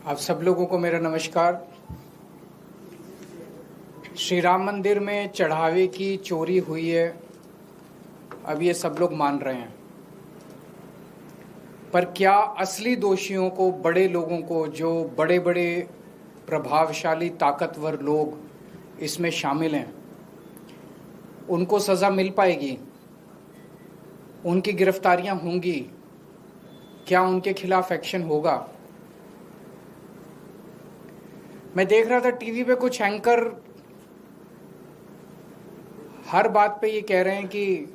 आप सब लोगों को मेरा नमस्कार। श्री राम मंदिर में चढ़ावे की चोरी हुई है, अब ये सब लोग मान रहे हैं, पर क्या असली दोषियों को, बड़े लोगों को, जो बड़े बड़े प्रभावशाली ताकतवर लोग इसमें शामिल हैं, उनको सज़ा मिल पाएगी? उनकी गिरफ्तारियां होंगी? क्या उनके खिलाफ एक्शन होगा? मैं देख रहा था टीवी पे कुछ एंकर हर बात पे ये कह रहे हैं कि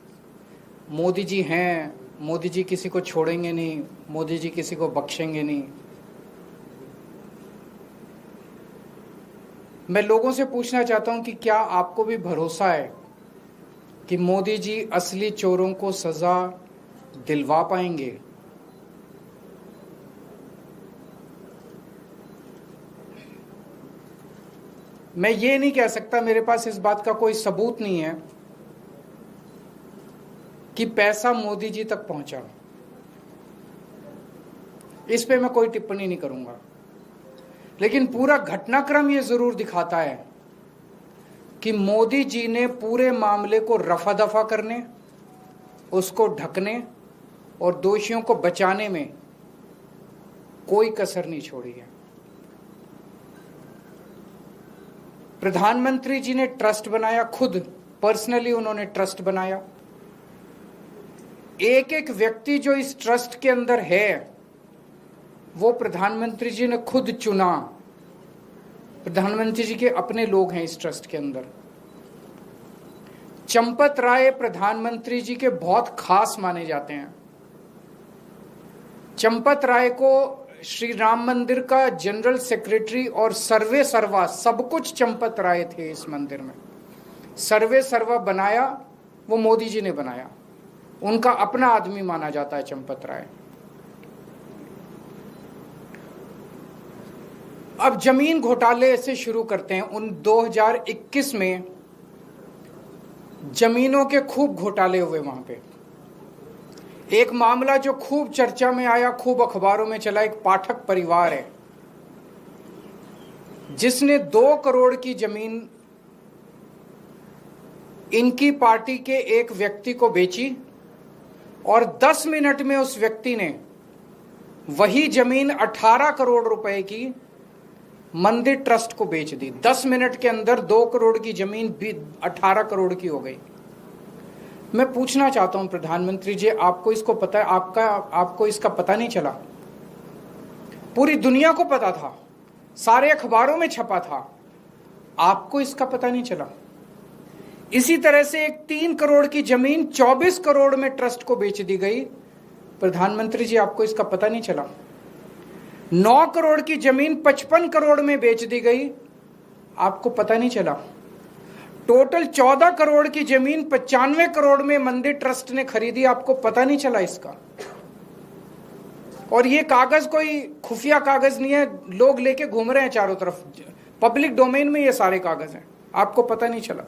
मोदी जी हैं, मोदी जी किसी को छोड़ेंगे नहीं, मोदी जी किसी को बख्शेंगे नहीं। मैं लोगों से पूछना चाहता हूं कि क्या आपको भी भरोसा है कि मोदी जी असली चोरों को सजा दिलवा पाएंगे? मैं ये नहीं कह सकता, मेरे पास इस बात का कोई सबूत नहीं है कि पैसा मोदी जी तक पहुंचा। इस पे मैं कोई टिप्पणी नहीं करूंगा, लेकिन पूरा घटनाक्रम ये जरूर दिखाता है कि मोदी जी ने पूरे मामले को रफा दफा करने, उसको ढकने और दोषियों को बचाने में कोई कसर नहीं छोड़ी है। प्रधानमंत्री जी ने ट्रस्ट बनाया, खुद पर्सनली उन्होंने ट्रस्ट बनाया। एक एक व्यक्ति जो इस ट्रस्ट के अंदर है वो प्रधानमंत्री जी ने खुद चुना। प्रधानमंत्री जी के अपने लोग हैं इस ट्रस्ट के अंदर। चंपत राय प्रधानमंत्री जी के बहुत खास माने जाते हैं। चंपत राय को श्री राम मंदिर का जनरल सेक्रेटरी और सर्वे सर्वा सब कुछ चंपत राय थे इस मंदिर में। सर्वे सर्वा बनाया वो मोदी जी ने बनाया, उनका अपना आदमी माना जाता है चंपत राय। अब जमीन घोटाले से शुरू करते हैं। उन 2021 में जमीनों के खूब घोटाले हुए वहां पे। एक मामला जो खूब चर्चा में आया, खूब अखबारों में चला, एक पाठक परिवार है जिसने 2 करोड़ की जमीन इनकी पार्टी के एक व्यक्ति को बेची और 10 मिनट में उस व्यक्ति ने वही जमीन 18 करोड़ रुपए की मंदिर ट्रस्ट को बेच दी। 10 मिनट के अंदर 2 करोड़ की जमीन 18 करोड़ की हो गई। मैं पूछना चाहता हूं प्रधानमंत्री जी, आपको इसको पता है? आपको इसका पता नहीं चला? पूरी दुनिया को पता था, सारे अखबारों में छपा था, आपको इसका पता नहीं चला? इसी तरह से एक 3 करोड़ की जमीन 24 करोड़ में ट्रस्ट को बेच दी गई। प्रधानमंत्री जी, आपको इसका पता नहीं चला? 9 करोड़ की जमीन 55 करोड़ में बेच दी गई, आपको पता नहीं चला? टोटल 14 करोड़ की जमीन 95 करोड़ में मंदिर ट्रस्ट ने खरीदी, आपको पता नहीं चला इसका? और ये कागज कोई खुफिया कागज नहीं है, लोग लेके घूम रहे हैं चारों तरफ, पब्लिक डोमेन में ये सारे कागज हैं, आपको पता नहीं चला?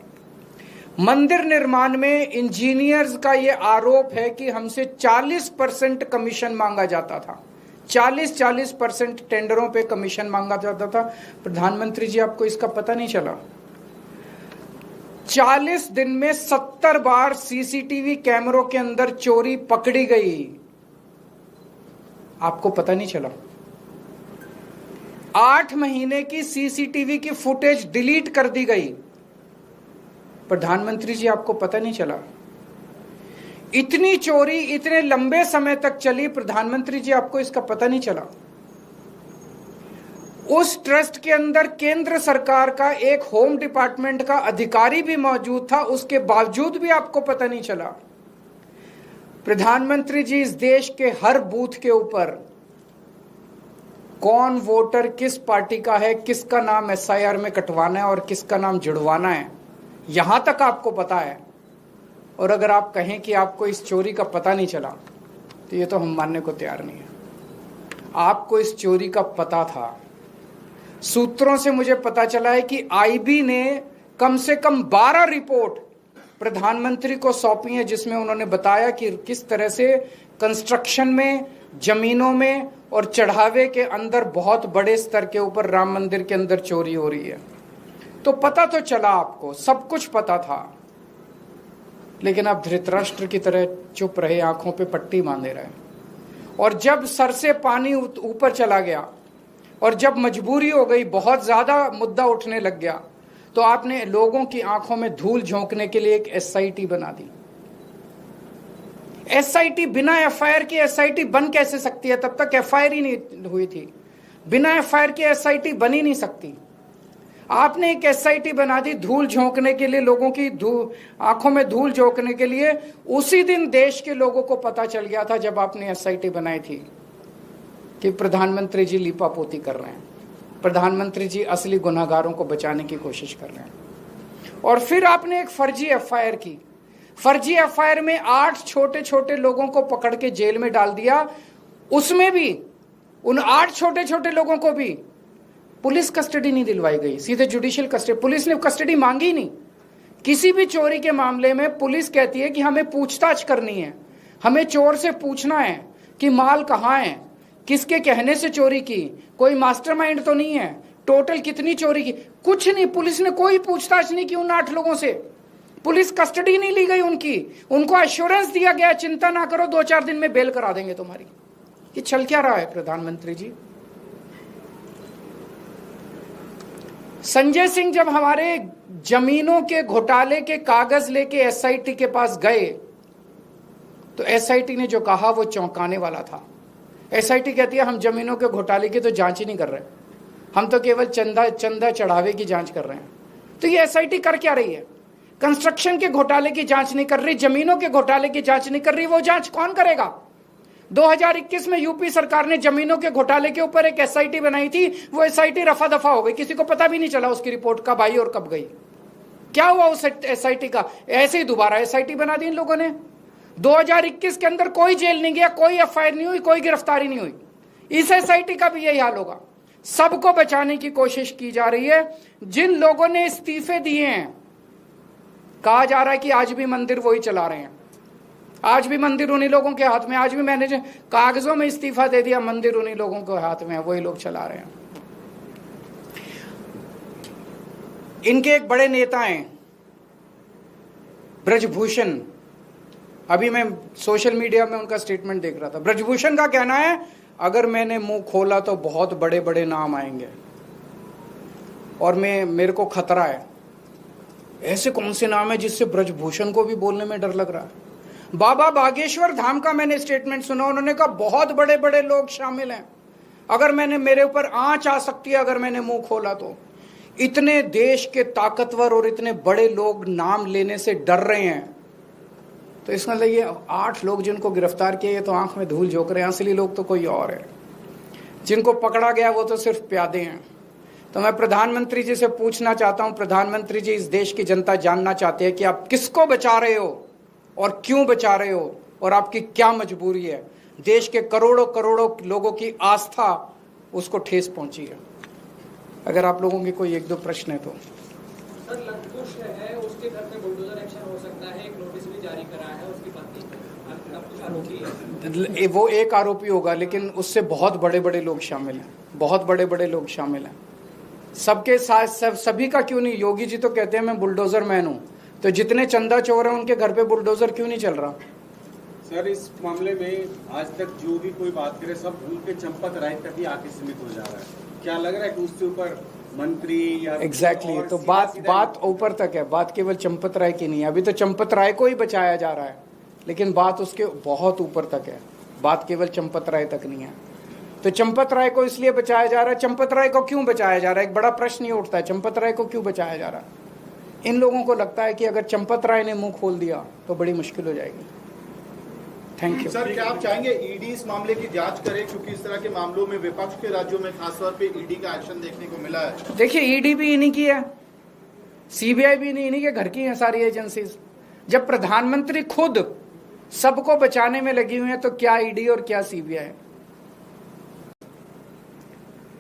मंदिर निर्माण में इंजीनियर्स का ये आरोप है कि हमसे 40% कमीशन मांगा जाता था। 40% टेंडरों पे कमीशन मांगा जाता था। प्रधानमंत्री जी, आपको इसका पता नहीं चला? 40 दिन में 70 बार सीसीटीवी कैमरों के अंदर चोरी पकड़ी गई, आपको पता नहीं चला? 8 महीने की सीसीटीवी की फुटेज डिलीट कर दी गई, प्रधानमंत्री जी आपको पता नहीं चला? इतनी चोरी इतने लंबे समय तक चली, प्रधानमंत्री जी आपको इसका पता नहीं चला? उस ट्रस्ट के अंदर केंद्र सरकार का एक होम डिपार्टमेंट का अधिकारी भी मौजूद था, उसके बावजूद भी आपको पता नहीं चला? प्रधानमंत्री जी, इस देश के हर बूथ के ऊपर कौन वोटर किस पार्टी का है, किसका नाम एसआईआर में कटवाना है और किसका नाम जुड़वाना है, यहां तक आपको पता है। और अगर आप कहें कि आपको इस चोरी का पता नहीं चला, तो ये तो हम मानने को तैयार नहीं है। आपको इस चोरी का पता था। सूत्रों से मुझे पता चला है कि आईबी ने कम से कम 12 रिपोर्ट प्रधानमंत्री को सौंपी है, जिसमें उन्होंने बताया कि किस तरह से कंस्ट्रक्शन में, जमीनों में और चढ़ावे के अंदर बहुत बड़े स्तर के ऊपर राम मंदिर के अंदर चोरी हो रही है। तो पता तो चला, आपको सब कुछ पता था, लेकिन आप धृतराष्ट्र की तरह चुप रहे, आंखों पे पट्टी बांधे रहे। और जब सर से पानी ऊपर चला गया और जब मजबूरी हो गई, बहुत ज्यादा मुद्दा उठने लग गया, तो आपने लोगों की आंखों में धूल झोंकने के लिए एक एसआईटी बना दी। एसआईटी, बिना एफआईआर की एसआईटी बन कैसे सकती है? तब तक एफआईआर ही नहीं हुई थी। बिना एफआईआर की एसआईटी बन ही नहीं सकती। आपने एक एसआईटी बना दी धूल झोंकने के लिए, लोगों की आंखों में धूल झोंकने के लिए। उसी दिन देश के लोगों को पता चल गया था, जब आपने एसआईटी बनाई थी, कि प्रधानमंत्री जी लीपापोती कर रहे हैं, प्रधानमंत्री जी असली गुनहगारों को बचाने की कोशिश कर रहे हैं। और फिर आपने एक फर्जी एफआईआर की। फर्जी एफआईआर में 8 छोटे छोटे लोगों को पकड़ के जेल में डाल दिया। उसमें भी उन 8 छोटे छोटे लोगों को भी पुलिस कस्टडी नहीं दिलवाई गई, सीधे जुडिशियल कस्टडी। पुलिस ने कस्टडी मांगी नहीं। किसी भी चोरी के मामले में पुलिस कहती है कि हमें पूछताछ करनी है, हमें चोर से पूछना है कि माल कहाँ है, किसके कहने से चोरी की, कोई मास्टरमाइंड तो नहीं है, टोटल कितनी चोरी की, कुछ नहीं। पुलिस ने कोई पूछताछ नहीं की उन 8 लोगों से। पुलिस कस्टडी नहीं ली गई उनकी। उनको एश्योरेंस दिया गया, चिंता ना करो, 2-4 दिन में बेल करा देंगे तुम्हारी। ये चल क्या रहा है प्रधानमंत्री जी? संजय सिंह जब हमारे जमीनों के घोटाले के कागज लेके एसआईटी के पास गए, तो एसआईटी ने जो कहा वो चौंकाने वाला था। एसआईटी कहती है हम जमीनों के घोटाले की तो जांच ही नहीं कर रहे, हम तो केवल चंदा चढ़ावे की जांच कर रहे हैं। तो ये एसआईटी कर क्या रही है? कंस्ट्रक्शन के घोटाले की जांच नहीं कर रही, जमीनों के घोटाले की जांच नहीं कर रही। वो जांच कौन करेगा? 2021 में यूपी सरकार ने जमीनों के घोटाले के ऊपर एक एसआईटी बनाई थी। वो एसआईटी रफा दफा हो गई, किसी को पता भी नहीं चला उसकी रिपोर्ट कब आई और कब गई। क्या हुआ उस एसआईटी का? ऐसे ही दोबारा एसआईटी बना दी इन लोगों ने। 2021 के अंदर कोई जेल नहीं गया, कोई एफआईआर नहीं हुई, कोई गिरफ्तारी नहीं हुई। इस एसआईटी का भी यही हाल होगा। सबको बचाने की कोशिश की जा रही है। जिन लोगों ने इस्तीफे दिए हैं, कहा जा रहा है कि आज भी मंदिर वही चला रहे हैं, आज भी मंदिर उन्हीं लोगों के हाथ में। आज भी मैंने जो कागजों में इस्तीफा दे दिया, मंदिर उन्हीं लोगों के हाथ में है, वही लोग चला रहे हैं। इनके एक बड़े नेता हैं ब्रजभूषण। अभी मैं सोशल मीडिया में उनका स्टेटमेंट देख रहा था। ब्रजभूषण का कहना है अगर मैंने मुंह खोला तो बहुत बड़े बड़े नाम आएंगे और मेरे को खतरा है। ऐसे कौन से नाम है जिससे ब्रजभूषण को भी बोलने में डर लग रहा है? बाबा बागेश्वर धाम का मैंने स्टेटमेंट सुना, उन्होंने कहा बहुत बड़े बड़े लोग शामिल हैं, अगर मेरे ऊपर आंच आ सकती है अगर मैंने मुंह खोला तो। इतने देश के ताकतवर और इतने बड़े लोग नाम लेने से डर रहे हैं, तो इसका मतलब ये 8 लोग जिनको गिरफ्तार किया, ये तो आंख में धूल झोंक रहे हैं। असली लोग तो कोई और है। जिनको पकड़ा गया वो तो सिर्फ प्यादे हैं। तो मैं प्रधानमंत्री जी से पूछना चाहता हूं, प्रधानमंत्री जी, इस देश की जनता जानना चाहती है कि आप किसको बचा रहे हो और क्यों बचा रहे हो, और आपकी क्या मजबूरी है? देश के करोड़ों करोड़ों लोगों की आस्था उसको ठेस पहुंची है। अगर आप लोगों के कोई 1-2 प्रश्न है तो। सर, लंकुश है, उसके घर पे बुलडोजर एक्शन हो सकता है, एक नोटिस भी जारी करा है, उसकी पत्नी लंकुश आरोपी है। वो एक आरोपी होगा, लेकिन उससे बहुत बड़े बड़े लोग शामिल हैं, बहुत बड़े बड़े लोग शामिल हैं। सबके साथ सभी का क्यों नहीं? योगी जी तो कहते हैं मैं बुलडोजर मैन हूं, तो जितने चंदा चोर हैं उनके घर पे बुलडोजर क्यों नहीं चल रहा? सर, इस मामले में आज तक जो भी कोई बात करे सब भूल के चंपत राय तक ही आके सीमित हो जा रहा है। क्या लग रहा है कि उससे ऊपर मंत्री या एग्जैक्टली तो बात ऊपर तक है। बात केवल चंपत राय की नहीं है। अभी तो चंपत राय को ही बचाया जा रहा है, लेकिन बात उसके बहुत ऊपर तक है। बात केवल चंपत राय तक नहीं है। तो चंपत राय को इसलिए बचाया जा रहा है। चंपत राय को क्यों बचाया जा रहा है? एक बड़ा प्रश्न ये उठता है, चंपत राय को क्यों बचाया जा रहा है? इन लोगों को लगता है कि अगर चंपत राय ने मुंह खोल दिया तो बड़ी मुश्किल हो जाएगी। Thank you. सर, क्या आप चाहेंगे ईडी इस मामले की जांच करे, क्योंकि इस तरह के मामलों में विपक्ष के राज्यों में खासतौर पे ईडी का एक्शन देखने को मिला है। देखिए, ईडी भी इन्हीं की है, सीबीआई भी इन्हीं के घर की है सारी एजेंसीज। जब प्रधानमंत्री खुद सबको बचाने में लगी हुई है तो क्या ईडी और क्या सीबीआई?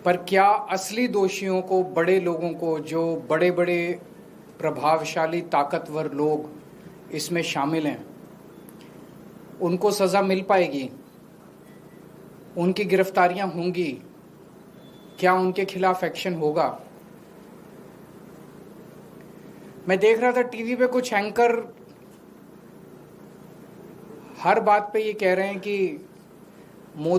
पर क्या असली दोषियों को, बड़े लोगों को, जो बड़े बड़े प्रभावशाली ताकतवर लोग इसमें शामिल हैं, उनको सजा मिल पाएगी? उनकी गिरफ्तारियां होंगी, क्या उनके खिलाफ एक्शन होगा। मैं देख रहा था टीवी पे कुछ एंकर हर बात पे ये कह रहे हैं कि मोदी